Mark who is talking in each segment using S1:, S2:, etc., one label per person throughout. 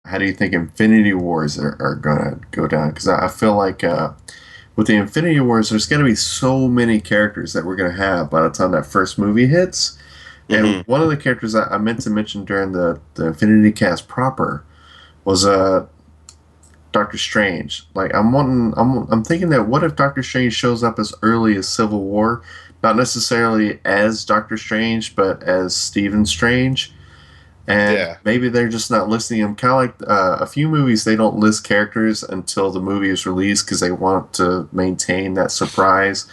S1: how do you think Infinity Wars are gonna go down? Because I feel like with the Infinity Wars, there's gonna be so many characters that we're gonna have by the time that first movie hits. And
S2: Hmm.
S1: one of the characters I meant to mention during the Infinity Cast proper was Doctor Strange. Like I'm thinking that what if Doctor Strange shows up as early as Civil War, not necessarily as Doctor Strange, but as Stephen Strange, and
S2: Yeah.
S1: maybe they're just not listing him. Kind of like a few movies, they don't list characters until the movie is released because they want to maintain that surprise.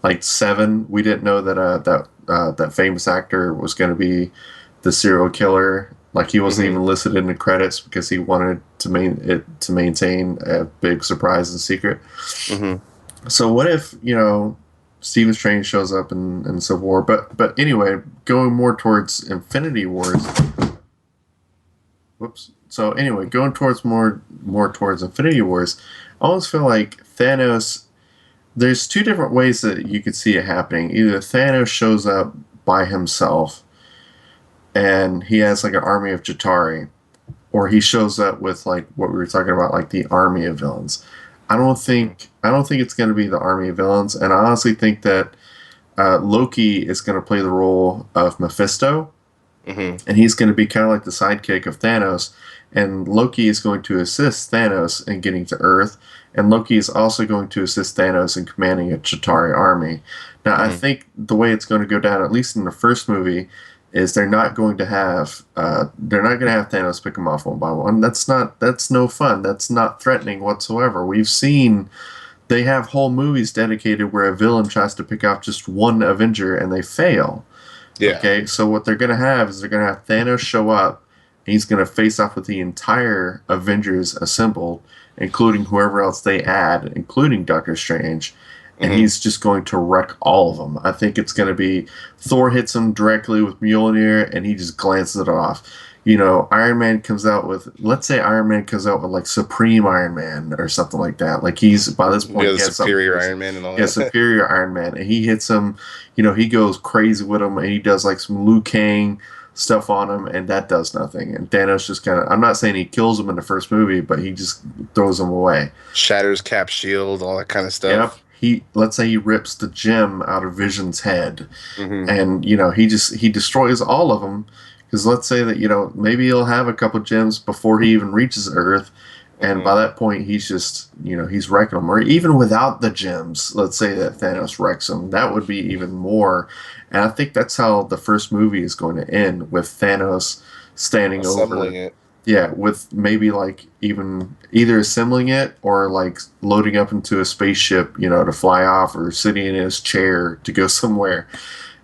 S1: Like Seven, we didn't know that that famous actor was going to be the serial killer. Like he wasn't
S2: Hmm.
S1: even listed in the credits because he wanted to maintain a big surprise and secret.
S2: Hmm.
S1: So what if Stephen Strange shows up in Civil War? But anyway, going more towards Infinity Wars. Whoops. So anyway, going towards more towards Infinity Wars, I almost feel like Thanos. There's two different ways that you could see it happening. Either Thanos shows up by himself and he has like an army of Chitauri, or he shows up with like what we were talking about, like the army of villains. I don't think it's going to be the army of villains, and I honestly think that Loki is going to play the role of Mephisto,
S2: Hmm.
S1: and he's going to be kind of like the sidekick of Thanos. And Loki is going to assist Thanos in getting to Earth, and Loki is also going to assist Thanos in commanding a Chitauri army. Now, I
S2: Hmm.
S1: think the way it's going to go down, at least in the first movie, is they're not going to have Thanos pick them off one by one. That's no fun. That's not threatening whatsoever. We've seen they have whole movies dedicated where a villain tries to pick off just one Avenger and they fail.
S2: Yeah.
S1: Okay, so what they're gonna have is they're gonna have Thanos show up, and he's gonna face off with the entire Avengers assembled, including whoever else they add, including Doctor Strange, and
S2: Hmm.
S1: he's just going to wreck all of them. I think it's gonna be Thor hits him directly with Mjolnir, and he just glances it off. Iron Man comes out with, let's say Iron Man comes out with like Supreme Iron Man or something like that. Like he's by this
S2: Yeah,
S1: point
S2: the
S1: he has something
S2: superior
S1: crazy.
S2: Iron Man and all
S1: Yeah,
S2: that.
S1: Superior Iron Man, and he hits him. He goes crazy with him, and he does like some Liu Kang stuff on him, and that does nothing. And Thanos just kind of, I'm not saying he kills him in the first movie, but he just throws him away.
S2: Shatters Cap shield, all that kind of
S1: Yep.
S2: stuff.
S1: Let's say he rips the gem out of Vision's head,
S2: Hmm.
S1: and he destroys all of them. Because let's say that maybe he'll have a couple gems before he even reaches Earth, and
S2: Hmm.
S1: by that point he's just he's wrecking them. Or even without the gems, let's say that Thanos wrecks them, that would be even more. And I think that's how the first movie is going to end, with Thanos standing
S2: Assembling
S1: over,
S2: it.
S1: yeah, with maybe like even either assembling it or like loading up into a spaceship, to fly off, or sitting in his chair to go somewhere.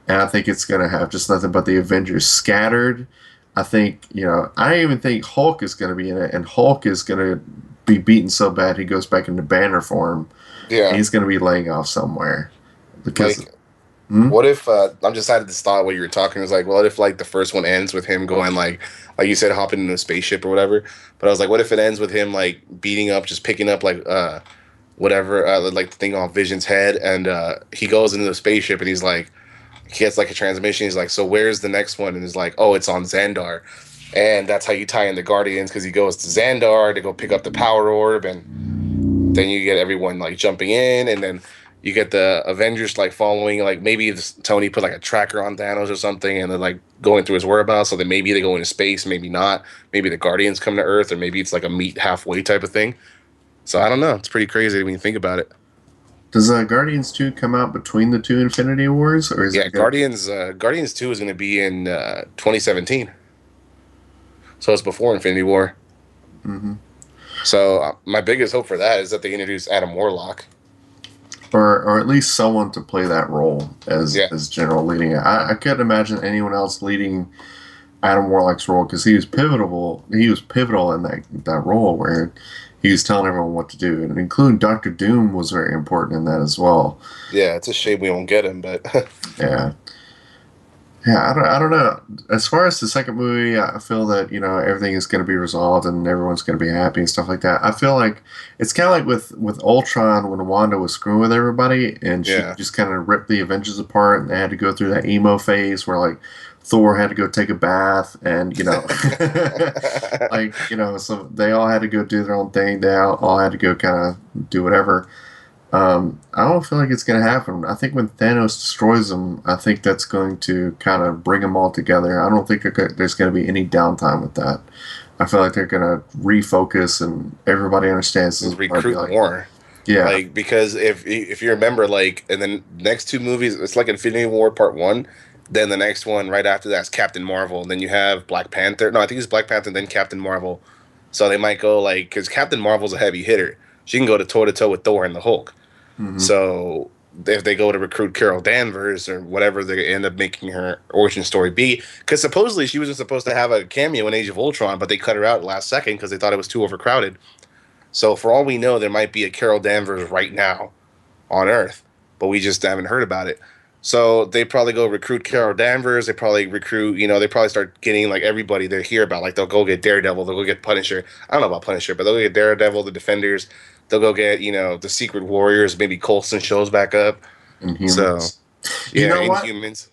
S1: And I think it's going to have just nothing but the Avengers scattered. I think, I don't even think Hulk is going to be in it, and Hulk is going to be beaten so bad he goes back into Banner form, and
S2: Yeah.
S1: he's going to be laying off somewhere. Because,
S2: Like,
S1: hmm?
S2: what if I'm just had this thought while you were talking? Is like, what if like the first one ends with him going like you said, hopping into a spaceship or whatever? But I was like, what if it ends with him like beating up, just picking up like whatever, like the thing off Vision's head, and he goes into the spaceship and he's like, he gets like a transmission. He's like, so where's the next one? And he's like, oh, it's on Xandar. And that's how you tie in the Guardians, because he goes to Xandar to go pick up the power orb, and then you get everyone like jumping in, and then you get the Avengers like following, like maybe Tony put like a tracker on Thanos or something, and they're like going through his whereabouts. So then maybe they go into space, maybe not. Maybe the Guardians come to Earth, or maybe it's like a meet halfway type of thing. So I don't know. It's pretty crazy when you think about it.
S1: Does Guardians 2 come out between the two Infinity Wars, or is
S2: Yeah,
S1: it good?
S2: Guardians 2 is going to be in 2017. So it's before Infinity War.
S1: Hmm.
S2: So my biggest hope for that is that they introduce Adam Warlock.
S1: Or at least someone to play that role as
S2: Yeah.
S1: general leading it. I couldn't imagine anyone else leading Adam Warlock's role, because he was pivotal. He was pivotal in that role where he was telling everyone what to do, and including Doctor Doom was very important in that as well.
S2: Yeah, it's a shame we don't get him, but
S1: Yeah, yeah. I don't know. As far as the second movie, I feel that everything is going to be resolved and everyone's going to be happy and stuff like that. I feel like it's kind of like with Ultron, when Wanda was screwing with everybody and she
S2: yeah.
S1: just kind of ripped the Avengers apart, and they had to go through that emo phase where like Thor had to go take a bath, and so they all had to go do their own thing. They all had to go kind of do whatever. I don't feel like it's going to happen. I think when Thanos destroys them, I think that's going to kind of bring them all together. I don't think there's going to be any downtime with that. I feel like they're going to refocus, and everybody understands this is
S2: recruit more.
S1: Yeah,
S2: like because if you remember, like in the next two movies, it's like Infinity War Part 1. Then the next one right after that's Captain Marvel. And then you have Black Panther. No, I think it's Black Panther and then Captain Marvel. So they might go like because Captain Marvel's a heavy hitter. She can go toe to toe with Thor and the Hulk. So if they go to recruit Carol Danvers or whatever they end up making her origin story be, because supposedly she wasn't supposed to have a cameo in Age of Ultron, but they cut her out last second because they thought it was too overcrowded. So for all we know, there might be a Carol Danvers right now on Earth, but we just haven't heard about it. So they probably go recruit Carol Danvers. They probably recruit, they probably start getting like everybody they hear about. Like they'll go get Daredevil. They'll go get Punisher. I don't know about Punisher, but they'll go get Daredevil, the Defenders. They'll go get, the Secret Warriors. Maybe Coulson shows back up.
S1: Inhumans.
S2: So, yeah, Inhumans.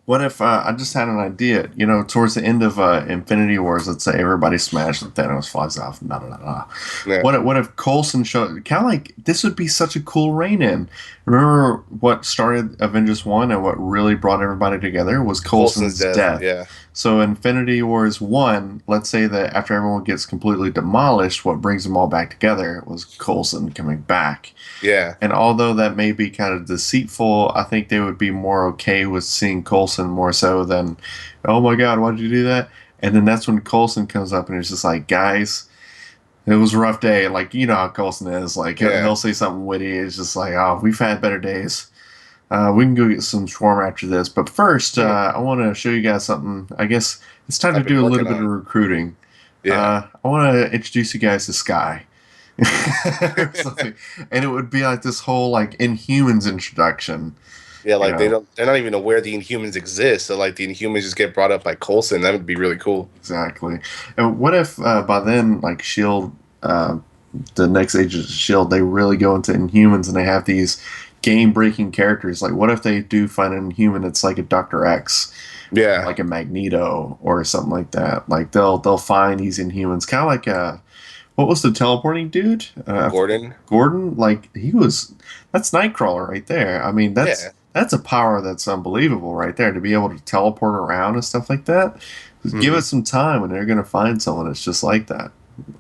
S1: What if I just had an idea? Towards the end of Infinity Wars, let's say everybody smashed and Thanos flies off. Yeah. What if Coulson showed? Kind of like this would be such a cool reign-in. Remember what started Avengers 1 and what really brought everybody together was Coulson's death.
S2: Yeah.
S1: So Infinity Wars 1, let's say that after everyone gets completely demolished, what brings them all back together was Coulson coming back.
S2: Yeah.
S1: And although that may be kind of deceitful, I think they would be more okay with seeing Coulson more so than, oh my God, why did you do that? And then that's when Coulson comes up and it's just like, guys, it was a rough day. Like, you know how Coulson is. Like, he'll say something witty. It's just like, oh, we've had better days. We can go get some shawarma after this. But first, I want to show you guys something. I guess it's time to do a little bit of recruiting.
S2: Yeah.
S1: I want to introduce you guys to Sky. And it would be like this whole like Inhumans introduction.
S2: Yeah, like they're not even aware the Inhumans exist. So like the Inhumans just get brought up by Coulson. That would be really cool.
S1: Exactly. And what if by then like Shield, the next Age of Shield, they really go into Inhumans and they have these game-breaking characters? Like, what if they do find an Inhuman that's like a Dr. X, like a Magneto or something like that? Like they'll find these Inhumans, kind of like what was the teleporting dude?
S2: Gordon.
S1: Like that's Nightcrawler right there. I mean, that's a power that's unbelievable right there to be able to teleport around and stuff like that. Mm-hmm. Give it some time and they're going to find someone that's just like that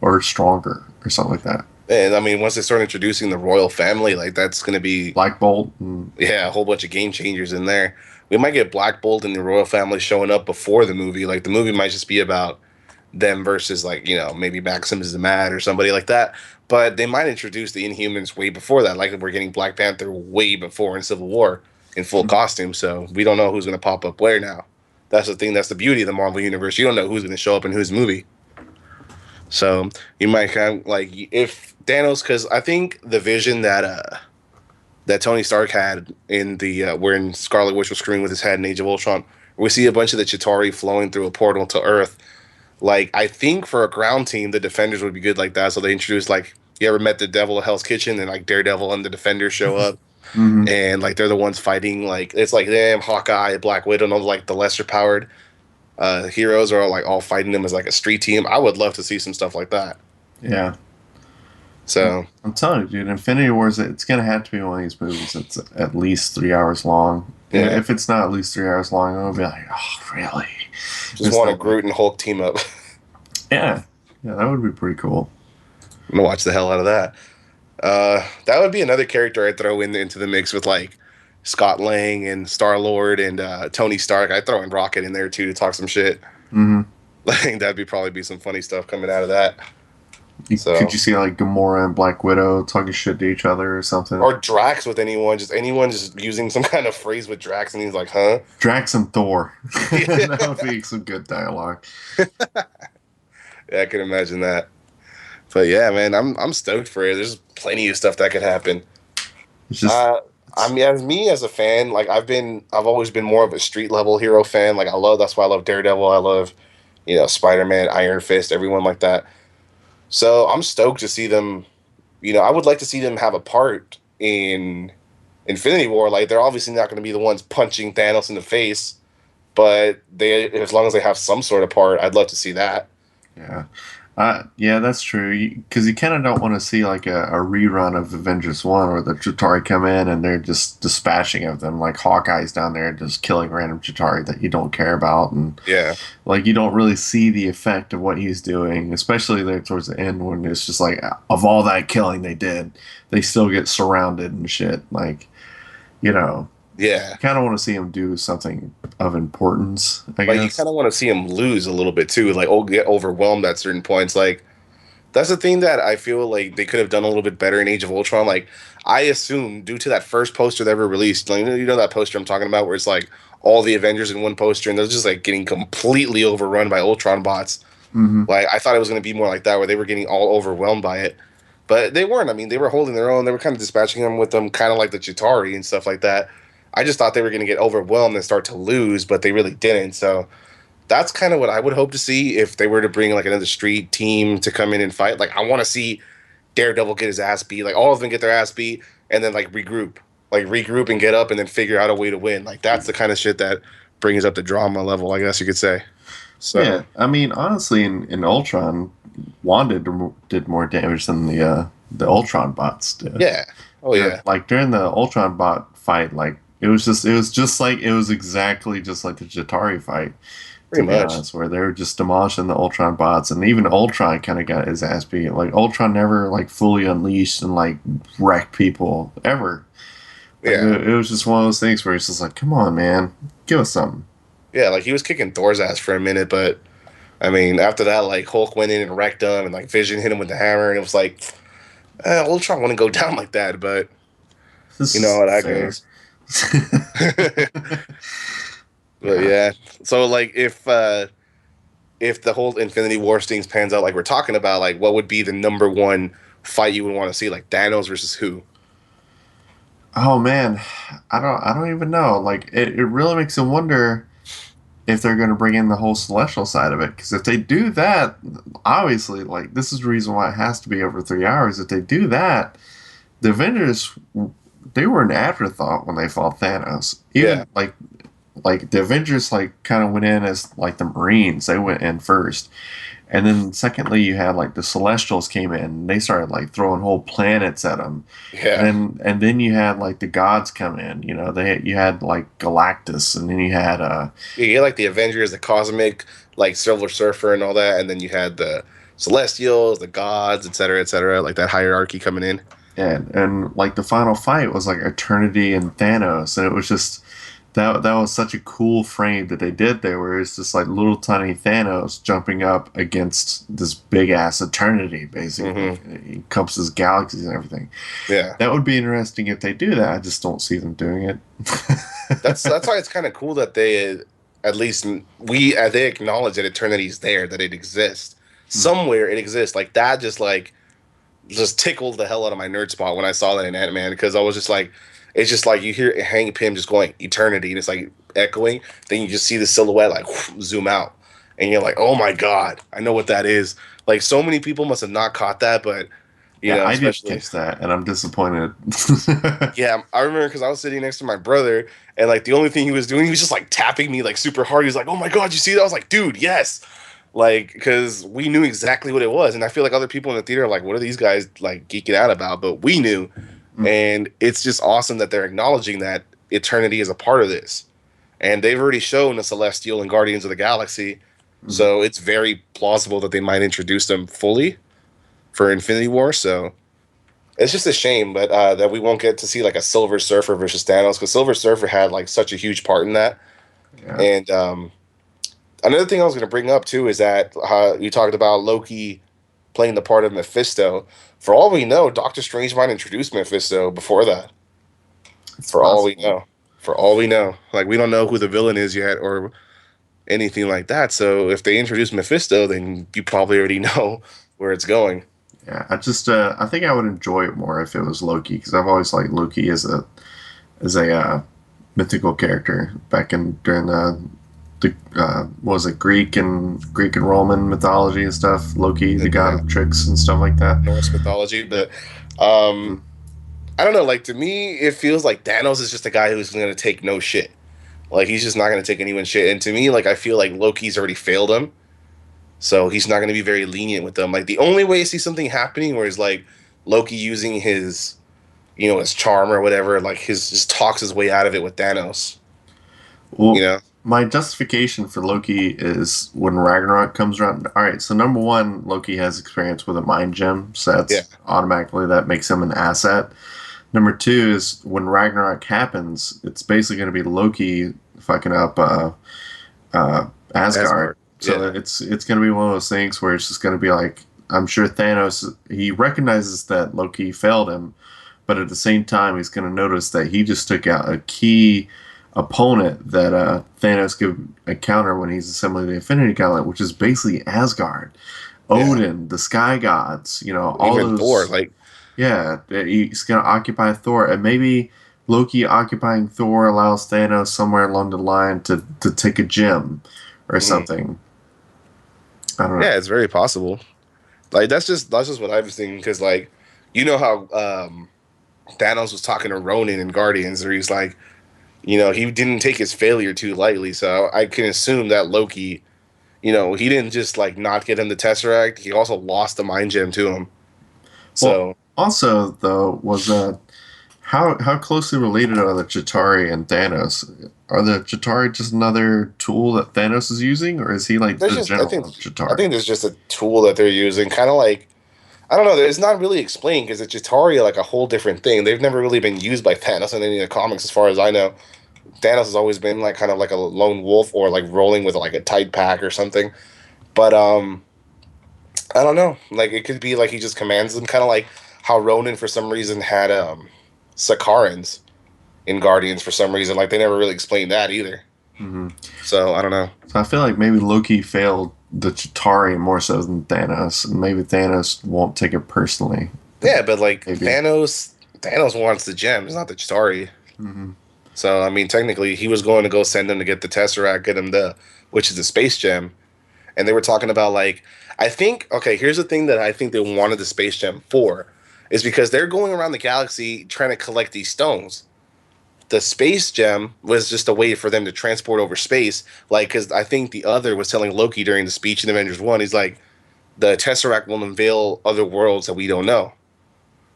S1: or stronger or something like that.
S2: And I mean, once they start introducing the royal family, like that's going to be
S1: Black Bolt.
S2: A whole bunch of game changers in there. We might get Black Bolt and the royal family showing up before the movie. Like the movie might just be about them versus like, maybe Maximus the Mad or somebody like that. But they might introduce the Inhumans way before that. Like we're getting Black Panther way before in Civil War in full costume. So we don't know who's going to pop up where now. That's the thing. That's the beauty of the Marvel Universe. You don't know who's going to show up in whose movie. So you might kind of like if Thanos, because I think the vision that Tony Stark had in the wherein Scarlet Witch was screwing with his head in Age of Ultron, we see a bunch of the Chitauri flowing through a portal to Earth. Like I think for a ground team, the Defenders would be good like that. So they introduced like you ever met the Devil of Hell's Kitchen and like Daredevil and the Defenders show up, and like they're the ones fighting. Like it's like them, Hawkeye, Black Widow, and all like the lesser powered heroes are like all fighting them as like a street team. I would love to see some stuff like that.
S1: Yeah.
S2: So
S1: I'm telling you, dude, Infinity Wars, it's gonna have to be one of these movies that's at least 3 hours long. Yeah. And if it's not at least 3 hours long, I'm gonna be like, oh, really?
S2: Just want a Groot and Hulk team up.
S1: Yeah, that would be pretty cool.
S2: I'm gonna watch the hell out of that. That would be another character I'd throw into the mix with like Scott Lang and Star-Lord and Tony Stark. I'd throw in Rocket in there too to talk some shit. I think that'd probably be some funny stuff coming out of that.
S1: Could you see like Gamora and Black Widow talking shit to each other or something?
S2: Or Drax with anyone just using some kind of phrase with Drax and he's like, huh?
S1: Drax and Thor. That would be some good dialogue.
S2: Yeah, I can imagine that. But yeah, man, I'm stoked for it. There's plenty of stuff that could happen.
S1: It's just
S2: I mean, as a fan, like I've always been more of a street level hero fan. Like that's why I love Daredevil. I love, Spider-Man, Iron Fist, everyone like that. So I'm stoked to see them. I would like to see them have a part in Infinity War. Like they're obviously not going to be the ones punching Thanos in the face, But as long as they have some sort of part, I'd love to see that.
S1: Yeah. Yeah, that's true. Because you kind of don't want to see like a rerun of Avengers 1 where the Chitauri come in and they're just dispatching of them. Like Hawkeye's down there just killing random Chitauri that you don't care about. And
S2: Yeah.
S1: like you don't really see the effect of what he's doing, especially there towards the end when it's just like, of all that killing they did, they still get surrounded and shit. Like, you know,
S2: Yeah.
S1: kind of want to see him do something of importance, I
S2: Like you
S1: guess.
S2: kind of want to see him lose a little bit too, like get overwhelmed at certain points. Like that's the thing that I feel like they could have done a little bit better in Age of Ultron. Like I assume due to that first poster they ever released, like, you know that poster I'm talking about where it's like all the Avengers in one poster and they're just like getting completely overrun by Ultron bots.
S1: Hmm.
S2: Like I thought it was going to be more like that where they were getting all overwhelmed by it. But they weren't. I mean, they were holding their own. They were kind of dispatching them with them, kind of like the Chitauri and stuff like that. I just thought they were going to get overwhelmed and start to lose, but they really didn't. So that's kind of what I would hope to see if they were to bring like another street team to come in and fight. Like I want to see Daredevil get his ass beat, like all of them get their ass beat, and then like regroup and get up and then figure out a way to win. Like that's the kind of shit that brings up the drama level, I guess you could say.
S1: Yeah,
S2: So
S1: I mean, honestly, in Ultron, Wanda did more damage than the Ultron bots did.
S2: yeah, oh yeah,
S1: Like during the Ultron bot fight, like it was just like it was exactly just like the Jatari fight, to
S2: pretty
S1: be
S2: much.
S1: honest, where they were just demolishing the Ultron bots, and even Ultron kind of got his ass beat. Like Ultron never like fully unleashed and like wrecked people ever. Like
S2: Yeah,
S1: it was just one of those things where it's just like, come on, man, give us something.
S2: yeah. Like he was kicking Thor's ass for a minute, but I mean, after that, like Hulk went in and wrecked him, and like Vision hit him with the hammer, and it was like, Ultron wouldn't go down like that, but
S1: This
S2: you know
S1: is
S2: how that
S1: fair.
S2: goes. But
S1: Yeah.
S2: yeah, so like if the whole Infinity War things pans out like we're talking about, like what would be the number one fight you would want to see? Like Thanos versus who?
S1: Oh man, I don't even know. Like it really makes you wonder if they're going to bring in the whole celestial side of it. Because if they do that, obviously, like this is the reason why it has to be over 3 hours. If they do that, the Avengers, they were an afterthought when they fought Thanos.
S2: Yeah,
S1: Even like the Avengers like kind of went in as like the Marines. They went in first. And then secondly, you had like the Celestials came in and they started like throwing whole planets at them.
S2: yeah,
S1: And then you had like the gods come in, you know, you had like Galactus, and then you had
S2: yeah. You had like the Avengers, the cosmic, like Silver Surfer and all that, and then you had the Celestials, the gods, et cetera, like that hierarchy coming in.
S1: and like the final fight was like Eternity and Thanos, and it was just that was such a cool frame that they did there, where it's just like little tiny Thanos jumping up against this big ass Eternity, basically.
S2: Hmm.
S1: It encompasses galaxies and everything.
S2: Yeah,
S1: That would be interesting if they do that. I just don't see them doing it.
S2: that's why it's kind of cool that they at least they acknowledge that Eternity's there, that it exists somewhere. It exists like that. Just tickled the hell out of my nerd spot when I saw that in Ant-Man, because I was just like, it's just like you hear Hank Pym just going eternity and it's like echoing, then you just see the silhouette like zoom out and you're like, oh my god, I know what that is. Like so many people must have not caught that, but you
S1: Yeah,
S2: know,
S1: I did
S2: especially
S1: catch that, and I'm disappointed.
S2: yeah, I remember because I was sitting next to my brother and like the only thing he was doing, he was just like tapping me like super hard. He was like, oh my god, you see that? I was like, dude, yes. Like, because we knew exactly what it was, and I feel like other people in the theater are like, "What are these guys like geeking out about?" But we knew, and it's just awesome that they're acknowledging that Eternity is a part of this, and they've already shown the Celestial and Guardians of the Galaxy,
S1: Mhm.
S2: so it's very plausible that they might introduce them fully for Infinity War. So it's just a shame, but that we won't get to see like a Silver Surfer versus Thanos, because Silver Surfer had like such a huge part in that,
S1: Yeah.
S2: and another thing I was going to bring up too is that you talked about Loki playing the part of Mephisto. For all we know, Doctor Strange might introduce Mephisto before that.
S1: It's
S2: For all we
S1: possible.
S2: know. For all we know. Like, we don't know who the villain is yet or anything like that. So if they introduce Mephisto, then you probably already know where it's going.
S1: Yeah, I think I would enjoy it more if it was Loki, because I've always liked Loki as a mythical character back in during the what was it, Greek and Roman mythology and stuff. Loki, the god
S2: Yeah,
S1: of tricks and stuff like that.
S2: Norse mythology. But um,
S1: Mm.
S2: I don't know. Like, to me, it feels like Thanos is just a guy who's going to take no shit. Like he's just not gonna take anyone's shit. And to me, like I feel like Loki's already failed him, so he's not gonna be very lenient with them. Like the only way I see something happening where is like Loki using his, his charm or whatever, like his talks his way out of it with Thanos. You
S1: Well,
S2: know?
S1: my justification for Loki is when Ragnarok comes around. All right, so number one, Loki has experience with a mind gem, so
S2: Yeah.
S1: that's automatically that makes him an asset. Number two is when Ragnarok happens, it's basically going to be Loki fucking up Asgard.
S2: Asgard.
S1: So
S2: Yeah.
S1: it's going to be one of those things where it's just going to be like, I'm sure Thanos, he recognizes that Loki failed him, but at the same time he's going to notice that he just took out a key opponent that Thanos could encounter when he's assembling the Infinity Gauntlet, which is basically Asgard,
S2: Yeah.
S1: Odin, the Sky Gods, all
S2: Even Thor,
S1: those.
S2: like
S1: Yeah, he's going to occupy Thor, and maybe Loki occupying Thor allows Thanos somewhere along the line to take a gem or
S2: mhm.
S1: something. I don't know.
S2: Yeah, it's very possible. Like that's just what I was thinking because like you know how Thanos was talking to Ronan in Guardians, where he's like, he didn't take his failure too lightly. So I can assume that Loki, he didn't just like not get him the Tesseract. He also lost the Mind Gem to him.
S1: Well,
S2: So
S1: also though, was how closely related are the Chitauri and Thanos? Are the Chitauri just another tool that Thanos is using, or is he like
S2: there's
S1: the
S2: just I
S1: general
S2: think
S1: of
S2: I
S1: Chitauri?
S2: think there's just a tool that they're using, kind of like I don't know. It's not really explained because the Chitauri are like a whole different thing. They've never really been used by Thanos in any of the comics, as far as I know. Thanos has always been like kind of like a lone wolf or like rolling with like a tight pack or something. But I don't know. Like it could be like he just commands them, kind of like how Ronan for some reason had Sakarans in Guardians for some reason. Like they never really explained that either.
S1: Hmm.
S2: So I don't know.
S1: So I feel like maybe Loki failed the Chitauri more so than Thanos, and maybe Thanos won't take it personally.
S2: Yeah, but like
S1: Maybe.
S2: Thanos wants the gems, not the Chitauri.
S1: Hmm.
S2: So I mean, technically, he was going to go send him to get the Tesseract, get him which is the space gem, and they were talking about like, I think, okay, here's the thing that I think they wanted the space gem for, is because they're going around the galaxy trying to collect these stones. The space gem was just a way for them to transport over space, like because I think the other was telling Loki during the speech in Avengers One, he's like, the Tesseract will unveil other worlds that we don't know.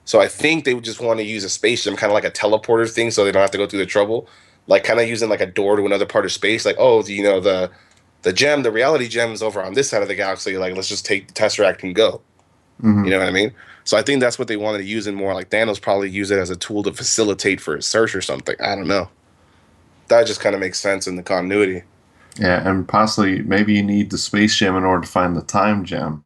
S2: So I think they would just want to use a space gem, kind of like a teleporter thing, so they don't have to go through the trouble. Like kind of using like a door to another part of space. Like, oh, the gem, the reality gem is over on this side of the galaxy. Like, let's just take the Tesseract and go. You
S1: Hmm.
S2: know what I mean? So I think that's what they wanted to use it more. Like Thanos probably use it as a tool to facilitate for his search or something. I don't know. That just kind of makes sense in the continuity.
S1: Yeah, and possibly maybe you need the space gem in order to find the time gem.